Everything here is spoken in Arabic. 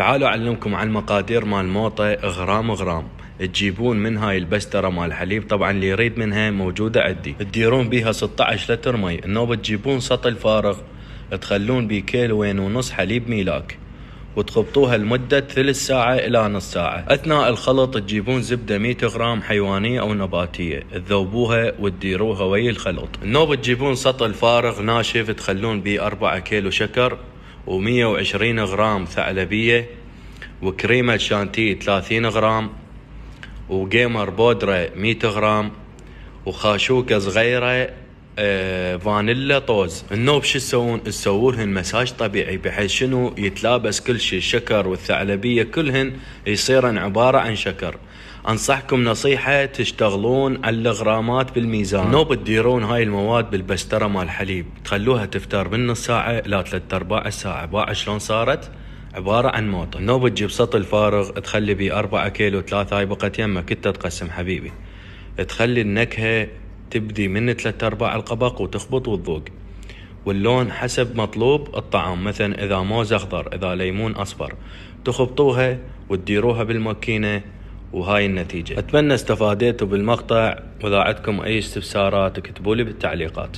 تعالوا أعلمكم عن مقادير مال موطة غرام غرام. تجيبون من هاي البسترة مال حليب، طبعا اللي يريد منها موجودة عندي. تديرون بيها 16 لتر مي. النوبة تجيبون سطل فارغ تخلون بيه كيلوين ونص حليب ميلاك، وتخبطوها لمدة 3 ساعة إلى نص ساعة. أثناء الخلط تجيبون زبدة 100 غرام حيوانية أو نباتية، تذوبوها وتديروها ويا الخلط. النوبة تجيبون سطل فارغ ناشف تخلون بيه 4 كيلو شكر، و120 غرام ثعلبية، وكريمة شانتي 30 غرام، وجيمر بودرة 100 غرام، وخاشوكة صغيرة فانيلا طوز. النوب شو تسوون؟ تسوونهن مساج طبيعي بحيث شنو يتلابس كل شيء، الشكر والثعلبية كلهن يصيرن عبارة عن شكر. انصحكم نصيحة، تشتغلون على الغرامات بالميزان. النوب تديرون هاي المواد بالبسترة مال حليب، تخلوها تفتر من نص ساعة الى 3/4 الساعة. باع شلون صارت عبارة عن موطة. النوب تجيب سطل فارغ تخلي بيه 4 كيلو 3، هاي بقت يمك انت تقسم حبيبي. تخلي النكهة تبدي من 3/4 القبق وتخبط وتذوق، واللون حسب مطلوب الطعام، مثلا اذا موز اخضر، اذا ليمون اصفر. تخبطوها وتديروها بالماكينة، وهاي النتيجة. اتمنى استفاديتوا بالمقطع، واذا عندكم اي استفسارات اكتبولي بالتعليقات.